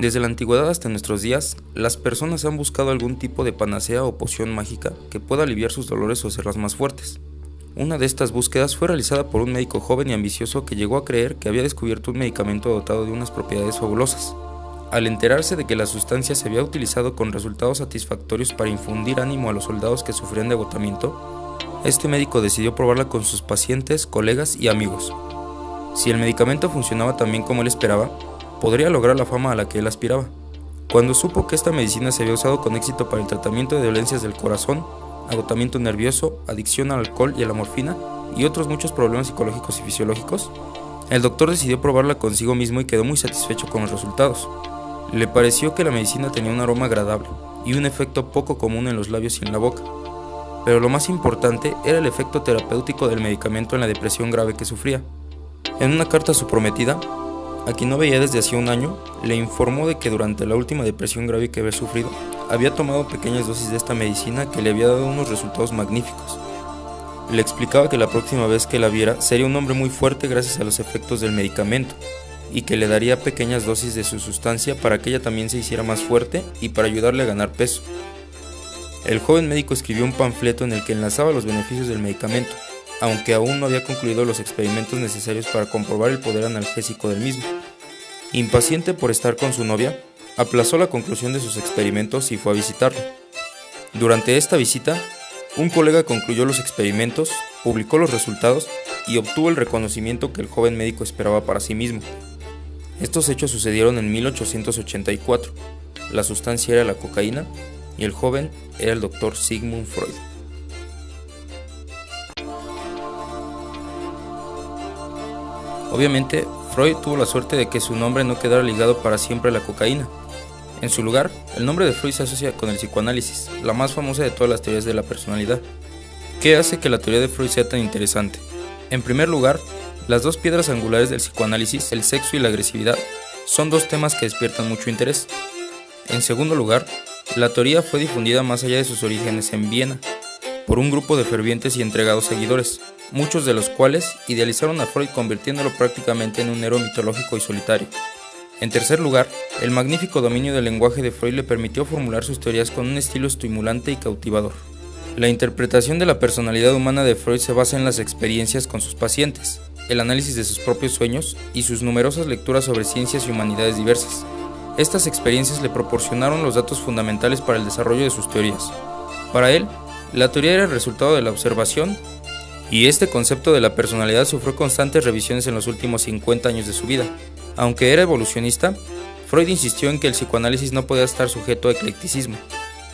Desde la antigüedad hasta nuestros días, las personas han buscado algún tipo de panacea o poción mágica que pueda aliviar sus dolores o hacerlas más fuertes. Una de estas búsquedas fue realizada por un médico joven y ambicioso que llegó a creer que había descubierto un medicamento dotado de unas propiedades fabulosas. Al enterarse de que la sustancia se había utilizado con resultados satisfactorios para infundir ánimo a los soldados que sufrían de agotamiento, este médico decidió probarla con sus pacientes, colegas y amigos. Si el medicamento funcionaba tan bien como él esperaba, podría lograr la fama a la que él aspiraba. Cuando supo que esta medicina se había usado con éxito para el tratamiento de dolencias del corazón, agotamiento nervioso, adicción al alcohol y a la morfina y otros muchos problemas psicológicos y fisiológicos, el doctor decidió probarla consigo mismo y quedó muy satisfecho con los resultados. Le pareció que la medicina tenía un aroma agradable y un efecto poco común en los labios y en la boca. Pero lo más importante era el efecto terapéutico del medicamento en la depresión grave que sufría. En una carta a su prometida, a quien no veía desde hacía un año, le informó de que durante la última depresión grave que había sufrido, había tomado pequeñas dosis de esta medicina que le había dado unos resultados magníficos. Le explicaba que la próxima vez que la viera sería un hombre muy fuerte gracias a los efectos del medicamento, y que le daría pequeñas dosis de su sustancia para que ella también se hiciera más fuerte y para ayudarle a ganar peso. El joven médico escribió un panfleto en el que enlazaba los beneficios del medicamento, aunque aún no había concluido los experimentos necesarios para comprobar el poder analgésico del mismo. Impaciente por estar con su novia, aplazó la conclusión de sus experimentos y fue a visitarla. Durante esta visita, un colega concluyó los experimentos, publicó los resultados y obtuvo el reconocimiento que el joven médico esperaba para sí mismo. Estos hechos sucedieron en 1884. La sustancia era la cocaína y el joven era el Dr. Sigmund Freud. Obviamente, Freud tuvo la suerte de que su nombre no quedara ligado para siempre a la cocaína. En su lugar, el nombre de Freud se asocia con el psicoanálisis, la más famosa de todas las teorías de la personalidad. ¿Qué hace que la teoría de Freud sea tan interesante? En primer lugar, las dos piedras angulares del psicoanálisis, el sexo y la agresividad, son dos temas que despiertan mucho interés. En segundo lugar, la teoría fue difundida más allá de sus orígenes en Viena, por un grupo de fervientes y entregados seguidores, muchos de los cuales idealizaron a Freud convirtiéndolo prácticamente en un héroe mitológico y solitario. En tercer lugar, el magnífico dominio del lenguaje de Freud le permitió formular sus teorías con un estilo estimulante y cautivador. La interpretación de la personalidad humana de Freud se basa en las experiencias con sus pacientes, el análisis de sus propios sueños y sus numerosas lecturas sobre ciencias y humanidades diversas. Estas experiencias le proporcionaron los datos fundamentales para el desarrollo de sus teorías. Para él, la teoría era el resultado de la observación, y este concepto de la personalidad sufrió constantes revisiones en los últimos 50 años de su vida. Aunque era evolucionista, Freud insistió en que el psicoanálisis no podía estar sujeto a eclecticismo.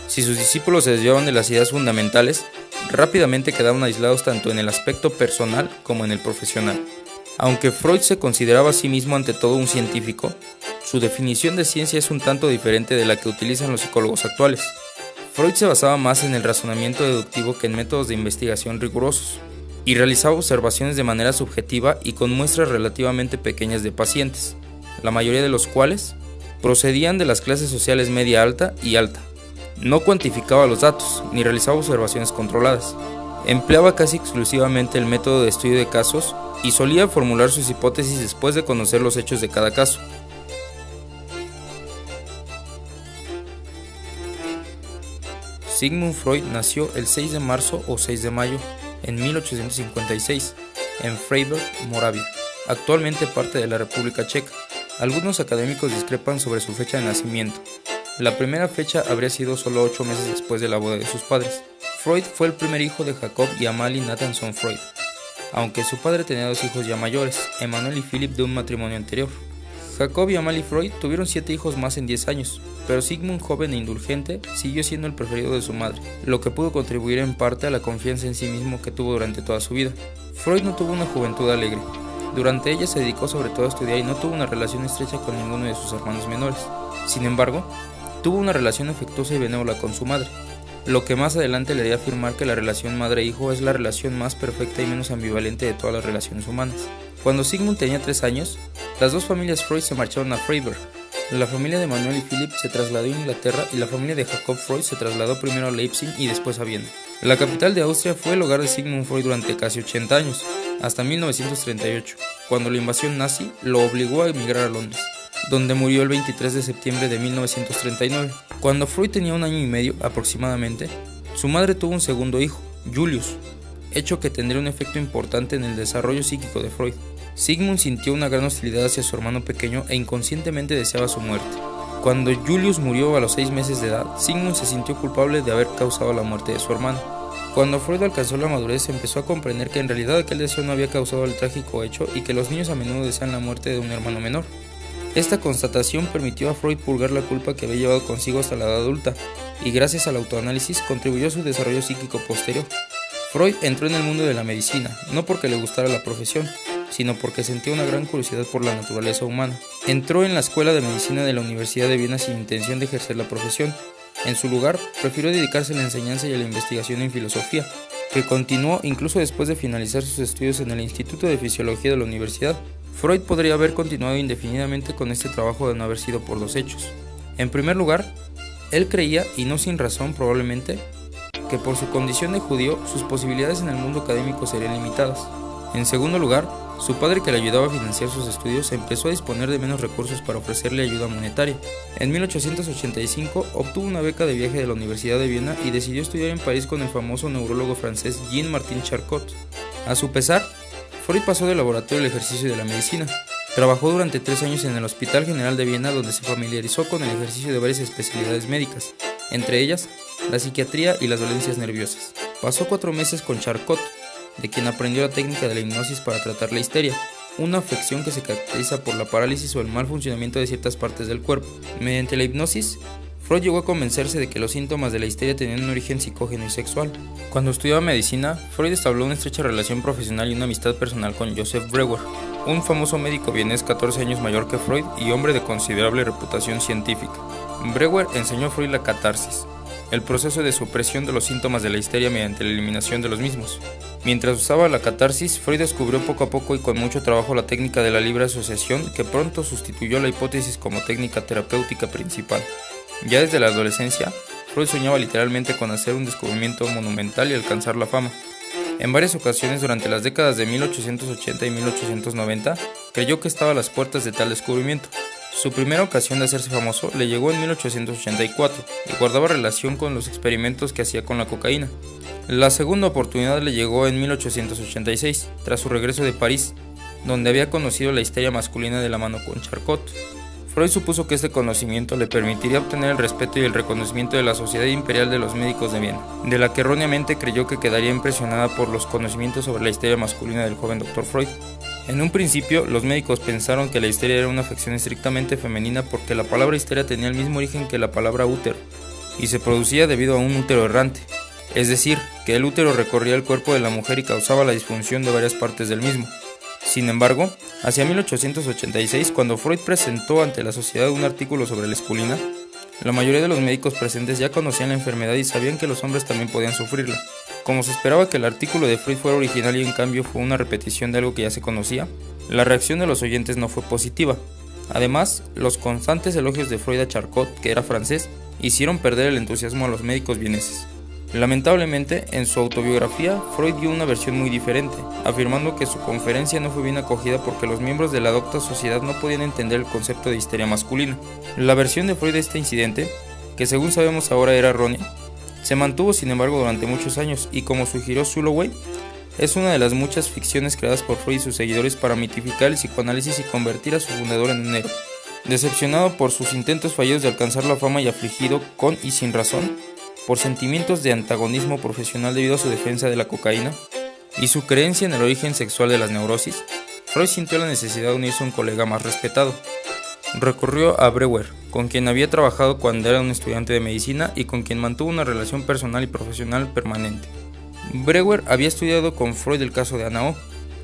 Si sus discípulos se desviaban de las ideas fundamentales, rápidamente quedaban aislados tanto en el aspecto personal como en el profesional. Aunque Freud se consideraba a sí mismo ante todo un científico, su definición de ciencia es un tanto diferente de la que utilizan los psicólogos actuales. Freud se basaba más en el razonamiento deductivo que en métodos de investigación rigurosos, y realizaba observaciones de manera subjetiva y con muestras relativamente pequeñas de pacientes, la mayoría de los cuales procedían de las clases sociales media alta y alta. No cuantificaba los datos, ni realizaba observaciones controladas. Empleaba casi exclusivamente el método de estudio de casos y solía formular sus hipótesis después de conocer los hechos de cada caso. Sigmund Freud nació el 6 de marzo o 6 de mayo en 1856 en Freiberg, Moravia, actualmente parte de la República Checa. Algunos académicos discrepan sobre su fecha de nacimiento. La primera fecha habría sido solo 8 meses después de la boda de sus padres. Freud fue el primer hijo de Jacob y Amalie Nathanson Freud, aunque su padre tenía dos hijos ya mayores, Emanuel y Philip, de un matrimonio anterior. Jacob y Amalie Freud tuvieron 7 hijos más en 10 años, pero Sigmund, joven e indulgente, siguió siendo el preferido de su madre, lo que pudo contribuir en parte a la confianza en sí mismo que tuvo durante toda su vida. Freud no tuvo una juventud alegre. Durante ella se dedicó sobre todo a estudiar y no tuvo una relación estrecha con ninguno de sus hermanos menores. Sin embargo, tuvo una relación afectuosa y benévola con su madre, lo que más adelante le haría afirmar que la relación madre-hijo es la relación más perfecta y menos ambivalente de todas las relaciones humanas. Cuando Sigmund tenía 3 años, las dos familias Freud se marcharon a Freiberg. La familia de Manuel y Philip se trasladó a Inglaterra y la familia de Jacob Freud se trasladó primero a Leipzig y después a Viena. La capital de Austria fue el hogar de Sigmund Freud durante casi 80 años, hasta 1938, cuando la invasión nazi lo obligó a emigrar a Londres. donde murió el 23 de septiembre de 1939. Cuando Freud tenía 1 año y medio aproximadamente, su madre tuvo un segundo hijo, Julius, hecho que tendría un efecto importante en el desarrollo psíquico de Freud. Sigmund sintió una gran hostilidad hacia su hermano pequeño e inconscientemente deseaba su muerte. Cuando Julius murió a los 6 meses de edad, Sigmund se sintió culpable de haber causado la muerte de su hermano. Cuando Freud alcanzó la madurez, empezó a comprender que en realidad aquel deseo no había causado el trágico hecho y que los niños a menudo desean la muerte de un hermano menor. Esta constatación permitió a Freud purgar la culpa que había llevado consigo hasta la edad adulta, y gracias al autoanálisis contribuyó a su desarrollo psíquico posterior. Freud entró en el mundo de la medicina, no porque le gustara la profesión, sino porque sentía una gran curiosidad por la naturaleza humana. Entró en la Escuela de Medicina de la Universidad de Viena sin intención de ejercer la profesión. En su lugar, prefirió dedicarse a la enseñanza y a la investigación en filosofía, que continuó incluso después de finalizar sus estudios en el Instituto de Fisiología de la universidad. Freud podría haber continuado indefinidamente con este trabajo de no haber sido por 2 hechos. En primer lugar, él creía, y no sin razón probablemente, que por su condición de judío, sus posibilidades en el mundo académico serían limitadas. En segundo lugar, su padre, que le ayudaba a financiar sus estudios, empezó a disponer de menos recursos para ofrecerle ayuda monetaria. En 1885 obtuvo una beca de viaje de la Universidad de Viena y decidió estudiar en París con el famoso neurólogo francés Jean-Martin Charcot. A su pesar, Freud pasó del laboratorio al ejercicio de la medicina. Trabajó durante 3 años en el Hospital General de Viena, donde se familiarizó con el ejercicio de varias especialidades médicas, entre ellas la psiquiatría y las dolencias nerviosas. Pasó 4 meses con Charcot, de quien aprendió la técnica de la hipnosis para tratar la histeria, una afección que se caracteriza por la parálisis o el mal funcionamiento de ciertas partes del cuerpo. Mediante la hipnosis, Freud llegó a convencerse de que los síntomas de la histeria tenían un origen psicógeno y sexual. Cuando estudiaba medicina, Freud establó una estrecha relación profesional y una amistad personal con Joseph Breuer, un famoso médico vienés 14 años mayor que Freud y hombre de considerable reputación científica. Breuer enseñó a Freud la catarsis, el proceso de supresión de los síntomas de la histeria mediante la eliminación de los mismos. Mientras usaba la catarsis, Freud descubrió poco a poco y con mucho trabajo la técnica de la libre asociación, que pronto sustituyó la hipótesis como técnica terapéutica principal. Ya desde la adolescencia, Freud soñaba literalmente con hacer un descubrimiento monumental y alcanzar la fama. En varias ocasiones durante las décadas de 1880 y 1890, creyó que estaba a las puertas de tal descubrimiento. Su primera ocasión de hacerse famoso le llegó en 1884 y guardaba relación con los experimentos que hacía con la cocaína. La segunda oportunidad le llegó en 1886, tras su regreso de París, donde había conocido la histeria masculina de la mano con Charcot. Freud supuso que este conocimiento le permitiría obtener el respeto y el reconocimiento de la Sociedad Imperial de los Médicos de Viena, de la que erróneamente creyó que quedaría impresionada por los conocimientos sobre la histeria masculina del joven Dr. Freud. En un principio, los médicos pensaron que la histeria era una afección estrictamente femenina porque la palabra histeria tenía el mismo origen que la palabra útero, y se producía debido a un útero errante, es decir, que el útero recorría el cuerpo de la mujer y causaba la disfunción de varias partes del mismo. Sin embargo, hacia 1886, cuando Freud presentó ante la sociedad un artículo sobre la esculina, la mayoría de los médicos presentes ya conocían la enfermedad y sabían que los hombres también podían sufrirla. Como se esperaba que el artículo de Freud fuera original y en cambio fue una repetición de algo que ya se conocía, la reacción de los oyentes no fue positiva. Además, los constantes elogios de Freud a Charcot, que era francés, hicieron perder el entusiasmo a los médicos vieneses. Lamentablemente, en su autobiografía, Freud dio una versión muy diferente, afirmando que su conferencia no fue bien acogida porque los miembros de la docta sociedad no podían entender el concepto de histeria masculina. La versión de Freud de este incidente, que según sabemos ahora era errónea, se mantuvo sin embargo durante muchos años y, como sugirió Sulloway, es una de las muchas ficciones creadas por Freud y sus seguidores para mitificar el psicoanálisis y convertir a su fundador en un héroe. Decepcionado por sus intentos fallidos de alcanzar la fama y afligido, con y sin razón, por sentimientos de antagonismo profesional debido a su defensa de la cocaína y su creencia en el origen sexual de las neurosis, Freud sintió la necesidad de unirse a un colega más respetado. Recurrió a Breuer, con quien había trabajado cuando era un estudiante de medicina y con quien mantuvo una relación personal y profesional permanente. Breuer había estudiado con Freud el caso de Anna O,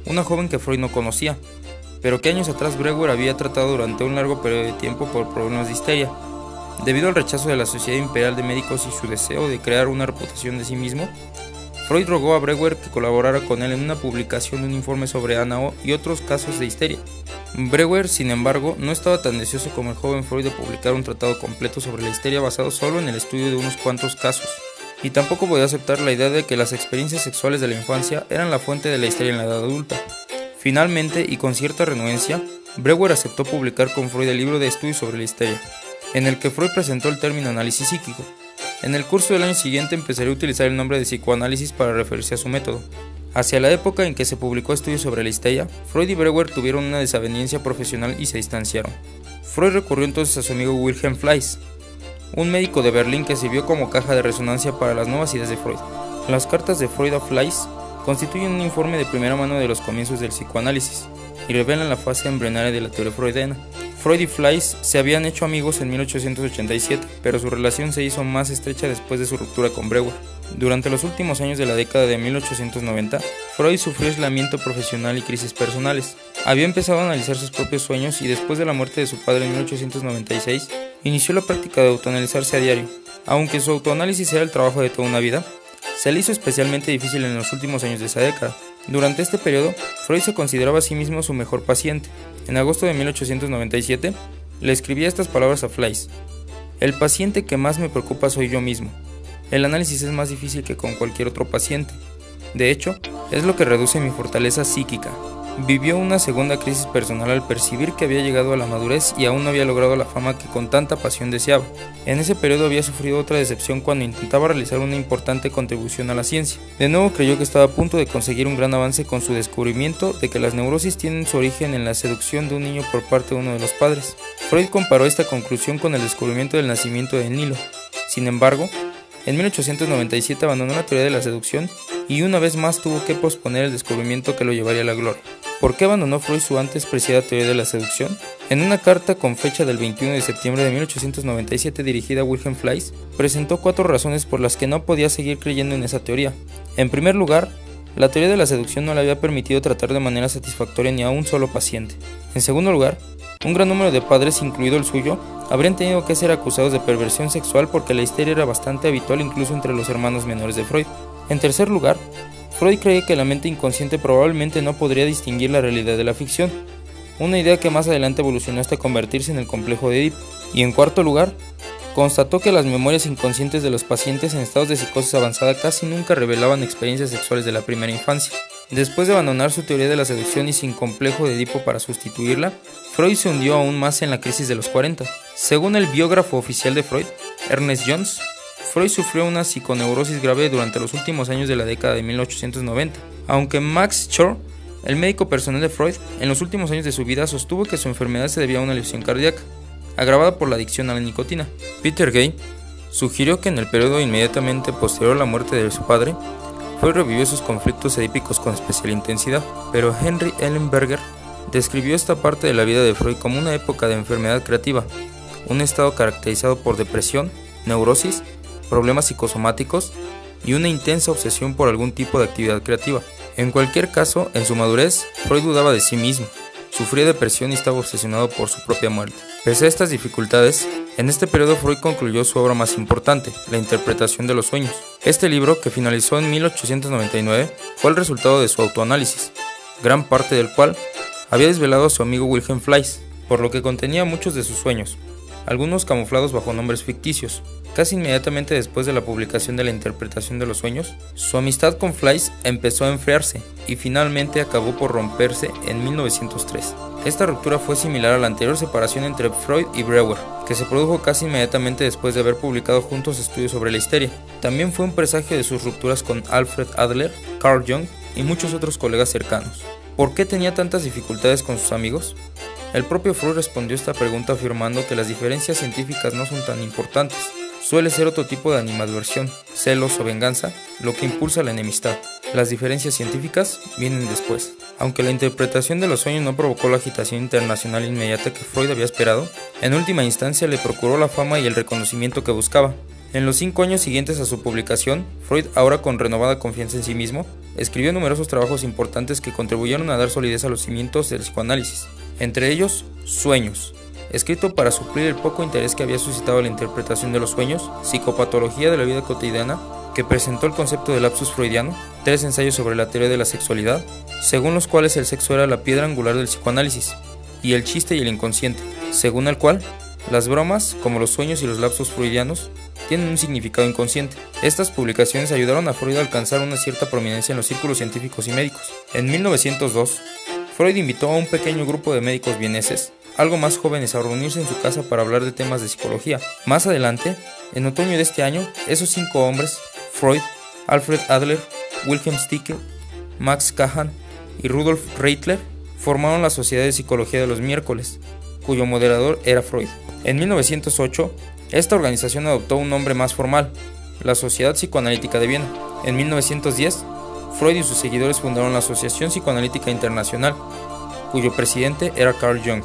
una joven que Freud no conocía, pero que años atrás Breuer había tratado durante un largo periodo de tiempo por problemas de histeria. Debido al rechazo de la Sociedad Imperial de Médicos y su deseo de crear una reputación de sí mismo, Freud rogó a Breuer que colaborara con él en una publicación de un informe sobre Anna O y otros casos de histeria. Breuer, sin embargo, no estaba tan deseoso como el joven Freud de publicar un tratado completo sobre la histeria basado solo en el estudio de unos cuantos casos, y tampoco podía aceptar la idea de que las experiencias sexuales de la infancia eran la fuente de la histeria en la edad adulta. Finalmente, y con cierta renuencia, Breuer aceptó publicar con Freud el libro de estudios sobre la histeria, en el que Freud presentó el término análisis psíquico. En el curso del año siguiente empezaría a utilizar el nombre de psicoanálisis para referirse a su método. Hacia la época en que se publicó estudios sobre la histeria, Freud y Breuer tuvieron una desaveniencia profesional y se distanciaron. Freud recurrió entonces a su amigo Wilhelm Fleiss, un médico de Berlín que sirvió como caja de resonancia para las nuevas ideas de Freud. Las cartas de Freud a Fleiss constituyen un informe de primera mano de los comienzos del psicoanálisis y revelan la fase embrionaria de la teoría freudiana. Freud y Fleiss se habían hecho amigos en 1887, pero su relación se hizo más estrecha después de su ruptura con Breuer. Durante los últimos años de la década de 1890, Freud sufrió aislamiento profesional y crisis personales. Había empezado a analizar sus propios sueños y después de la muerte de su padre en 1896, inició la práctica de autoanalizarse a diario. Aunque su autoanálisis era el trabajo de toda una vida, se le hizo especialmente difícil en los últimos años de esa década. Durante este periodo, Freud se consideraba a sí mismo su mejor paciente. En agosto de 1897, le escribía estas palabras a Fleiss: "El paciente que más me preocupa soy yo mismo. El análisis es más difícil que con cualquier otro paciente. De hecho, es lo que reduce mi fortaleza psíquica". Vivió una segunda crisis personal al percibir que había llegado a la madurez y aún no había logrado la fama que con tanta pasión deseaba. En ese periodo había sufrido otra decepción cuando intentaba realizar una importante contribución a la ciencia. De nuevo creyó que estaba a punto de conseguir un gran avance con su descubrimiento de que las neurosis tienen su origen en la seducción de un niño por parte de uno de los padres. Freud comparó esta conclusión con el descubrimiento del nacimiento de Nilo. Sin embargo, en 1897 abandonó la teoría de la seducción y una vez más tuvo que posponer el descubrimiento que lo llevaría a la gloria. ¿Por qué abandonó Freud su antes preciada teoría de la seducción? En una carta con fecha del 21 de septiembre de 1897 dirigida a Wilhelm Fleiss, presentó 4 razones por las que no podía seguir creyendo en esa teoría. En primer lugar, la teoría de la seducción no le había permitido tratar de manera satisfactoria ni a un solo paciente. En segundo lugar, un gran número de padres, incluido el suyo, habrían tenido que ser acusados de perversión sexual porque la histeria era bastante habitual incluso entre los hermanos menores de Freud. En tercer lugar, Freud creía que la mente inconsciente probablemente no podría distinguir la realidad de la ficción, una idea que más adelante evolucionó hasta convertirse en el complejo de Edipo. Y en cuarto lugar, constató que las memorias inconscientes de los pacientes en estados de psicosis avanzada casi nunca revelaban experiencias sexuales de la primera infancia. Después de abandonar su teoría de la seducción y sin complejo de Edipo para sustituirla, Freud se hundió aún más en la crisis de los 40. Según el biógrafo oficial de Freud, Ernest Jones, Freud sufrió una psiconeurosis grave durante los últimos años de la década de 1890, aunque Max Schor, el médico personal de Freud, en los últimos años de su vida sostuvo que su enfermedad se debía a una lesión cardíaca, agravada por la adicción a la nicotina. Peter Gay sugirió que en el periodo inmediatamente posterior a la muerte de su padre, Freud revivió sus conflictos edípicos con especial intensidad, pero Henry Ellenberger describió esta parte de la vida de Freud como una época de enfermedad creativa, un estado caracterizado por depresión, neurosis, problemas psicosomáticos y una intensa obsesión por algún tipo de actividad creativa. En cualquier caso, en su madurez, Freud dudaba de sí mismo, sufría depresión y estaba obsesionado por su propia muerte. Pese a estas dificultades, en este periodo Freud concluyó su obra más importante, La interpretación de los sueños. Este libro, que finalizó en 1899, fue el resultado de su autoanálisis, gran parte del cual había desvelado a su amigo Wilhelm Fleiss, por lo que contenía muchos de sus sueños, algunos camuflados bajo nombres ficticios. Casi inmediatamente después de la publicación de La interpretación de los sueños, su amistad con Fleiss empezó a enfriarse y finalmente acabó por romperse en 1903. Esta ruptura fue similar a la anterior separación entre Freud y Breuer, que se produjo casi inmediatamente después de haber publicado juntos estudios sobre la histeria. También fue un presagio de sus rupturas con Alfred Adler, Carl Jung y muchos otros colegas cercanos. ¿Por qué tenía tantas dificultades con sus amigos? El propio Freud respondió esta pregunta afirmando que las diferencias científicas no son tan importantes. Suele ser otro tipo de animadversión, celos o venganza, lo que impulsa la enemistad. Las diferencias científicas vienen después. Aunque la interpretación de los sueños no provocó la agitación internacional inmediata que Freud había esperado, en última instancia le procuró la fama y el reconocimiento que buscaba. En los 5 años siguientes a su publicación, Freud, ahora con renovada confianza en sí mismo, escribió numerosos trabajos importantes que contribuyeron a dar solidez a los cimientos del psicoanálisis. Entre ellos, Sueños, escrito para suplir el poco interés que había suscitado la interpretación de los sueños, Psicopatología de la vida cotidiana, que presentó el concepto del lapsus freudiano, 3 ensayos sobre la teoría de la sexualidad, según los cuales el sexo era la piedra angular del psicoanálisis, y el chiste y el inconsciente, según el cual las bromas, como los sueños y los lapsus freudianos, tienen un significado inconsciente. Estas publicaciones ayudaron a Freud a alcanzar una cierta prominencia en los círculos científicos y médicos. En 1902, Freud invitó a un pequeño grupo de médicos vieneses, algo más jóvenes, a reunirse en su casa para hablar de temas de psicología. Más adelante, en otoño de este año, esos 5 hombres, Freud, Alfred Adler, Wilhelm Stickel, Max Kahan y Rudolf Reitler, formaron la Sociedad de Psicología de los Miércoles, cuyo moderador era Freud. En 1908, esta organización adoptó un nombre más formal, la Sociedad Psicoanalítica de Viena. En 1910, Freud y sus seguidores fundaron la Asociación Psicoanalítica Internacional, cuyo presidente era Carl Jung,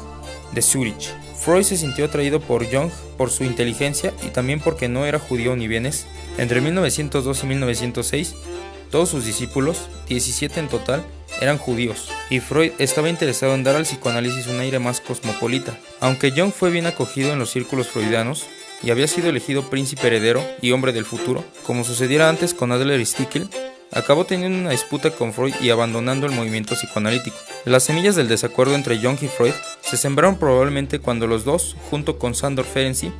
de Zúrich. Freud se sintió atraído por Jung por su inteligencia y también porque no era judío ni vienés. Entre 1902 y 1906, todos sus discípulos, 17 en total, eran judíos, y Freud estaba interesado en dar al psicoanálisis un aire más cosmopolita. Aunque Jung fue bien acogido en los círculos freudianos y había sido elegido príncipe heredero y hombre del futuro, como sucediera antes con Adler y Stickel, acabó teniendo una disputa con Freud y abandonando el movimiento psicoanalítico. Las semillas del desacuerdo entre Jung y Freud se sembraron probablemente cuando los dos, junto con Sándor Ferenczi,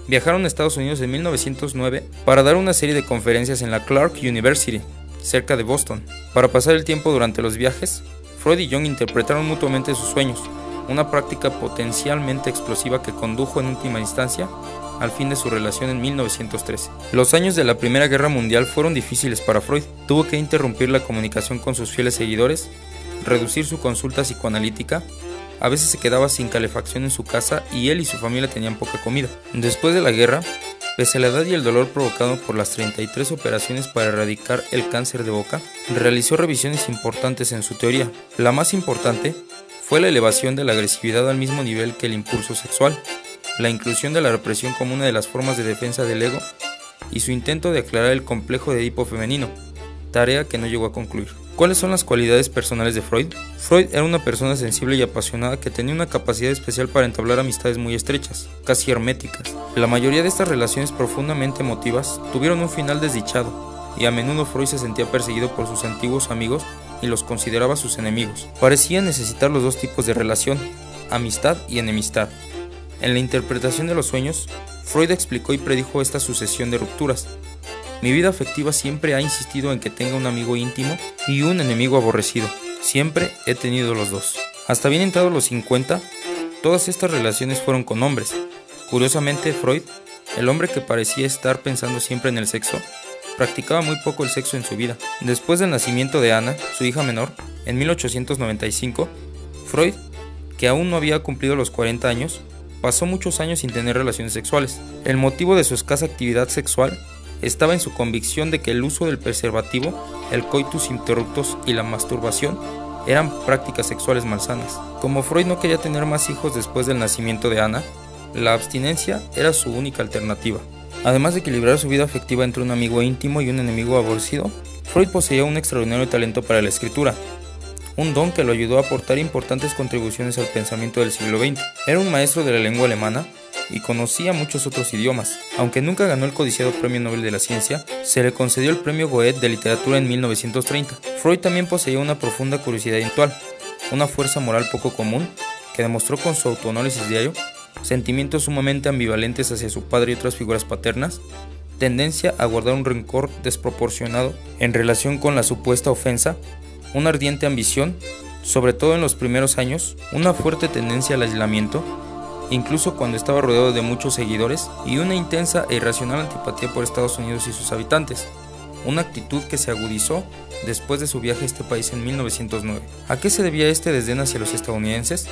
viajaron a Estados Unidos en 1909 para dar una serie de conferencias en la Clark University, cerca de Boston. Para pasar el tiempo durante los viajes, Freud y Jung interpretaron mutuamente sus sueños, una práctica potencialmente explosiva que condujo en última instancia al fin de su relación en 1913. Los años de la Primera Guerra Mundial fueron difíciles para Freud. Tuvo que interrumpir la comunicación con sus fieles seguidores, reducir su consulta psicoanalítica, a veces se quedaba sin calefacción en su casa y él y su familia tenían poca comida. Después de la guerra, pese a la edad y el dolor provocado por las 33 operaciones para erradicar el cáncer de boca, realizó revisiones importantes en su teoría. La más importante fue la elevación de la agresividad al mismo nivel que el impulso sexual, la inclusión de la represión como una de las formas de defensa del ego y su intento de aclarar el complejo de Edipo femenino, tarea que no llegó a concluir. ¿Cuáles son las cualidades personales de Freud? Freud era una persona sensible y apasionada que tenía una capacidad especial para entablar amistades muy estrechas, casi herméticas. La mayoría de estas relaciones profundamente emotivas tuvieron un final desdichado, y a menudo Freud se sentía perseguido por sus antiguos amigos y los consideraba sus enemigos. Parecía necesitar los dos tipos de relación, amistad y enemistad. En la interpretación de los sueños, Freud explicó y predijo esta sucesión de rupturas. Mi vida afectiva siempre ha insistido en que tenga un amigo íntimo y un enemigo aborrecido. Siempre he tenido los dos. Hasta bien entrados los 50, todas estas relaciones fueron con hombres. Curiosamente, Freud, el hombre que parecía estar pensando siempre en el sexo, practicaba muy poco el sexo en su vida. Después del nacimiento de Ana, su hija menor, en 1895, Freud, que aún no había cumplido los 40 años, pasó muchos años sin tener relaciones sexuales. El motivo de su escasa actividad sexual estaba en su convicción de que el uso del preservativo, el coitus interruptus y la masturbación eran prácticas sexuales malsanas. Como Freud no quería tener más hijos después del nacimiento de Ana, la abstinencia era su única alternativa. Además de equilibrar su vida afectiva entre un amigo íntimo y un enemigo aborrecido, Freud poseía un extraordinario talento para la escritura, un don que lo ayudó a aportar importantes contribuciones al pensamiento del siglo XX. Era un maestro de la lengua alemana y conocía muchos otros idiomas. Aunque nunca ganó el codiciado Premio Nobel de la Ciencia, se le concedió el Premio Goethe de Literatura en 1930. Freud también poseía una profunda curiosidad intelectual, una fuerza moral poco común, que demostró con su autoanálisis diario, sentimientos sumamente ambivalentes hacia su padre y otras figuras paternas, tendencia a guardar un rencor desproporcionado en relación con la supuesta ofensa, una ardiente ambición, sobre todo en los primeros años, una fuerte tendencia al aislamiento, incluso cuando estaba rodeado de muchos seguidores, y una intensa e irracional antipatía por Estados Unidos y sus habitantes, una actitud que se agudizó después de su viaje a este país en 1909. ¿A qué se debía este desdén hacia los estadounidenses?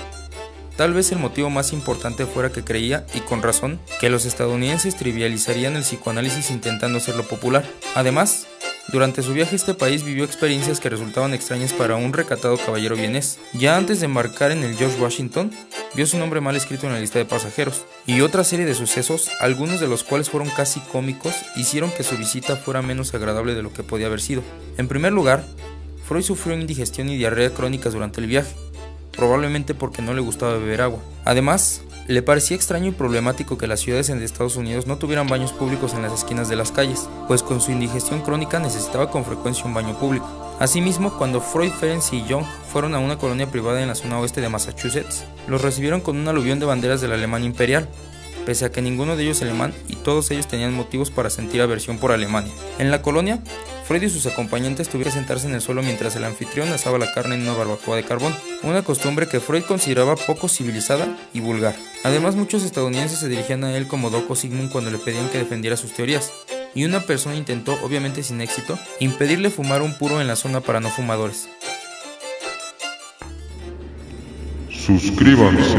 Tal vez el motivo más importante fuera que creía, y con razón, que los estadounidenses trivializarían el psicoanálisis intentando hacerlo popular. Además, durante su viaje a este país vivió experiencias que resultaban extrañas para un recatado caballero vienés. Ya antes de embarcar en el George Washington, vio su nombre mal escrito en la lista de pasajeros, y otra serie de sucesos, algunos de los cuales fueron casi cómicos, hicieron que su visita fuera menos agradable de lo que podía haber sido. En primer lugar, Freud sufrió indigestión y diarrea crónicas durante el viaje, probablemente porque no le gustaba beber agua. Además, le parecía extraño y problemático que las ciudades en Estados Unidos no tuvieran baños públicos en las esquinas de las calles, pues con su indigestión crónica necesitaba con frecuencia un baño público. Asimismo, cuando Freud, Ferenczi y Jung fueron a una colonia privada en la zona oeste de Massachusetts, los recibieron con un aluvión de banderas de la Alemania imperial, pese a que ninguno de ellos es alemán y todos ellos tenían motivos para sentir aversión por Alemania. En la colonia, Freud y sus acompañantes tuvieron que sentarse en el suelo mientras el anfitrión asaba la carne en una barbacoa de carbón, una costumbre que Freud consideraba poco civilizada y vulgar. Además, muchos estadounidenses se dirigían a él como Doco Sigmund cuando le pedían que defendiera sus teorías, y una persona intentó, obviamente sin éxito, impedirle fumar un puro en la zona para no fumadores. Suscríbanse.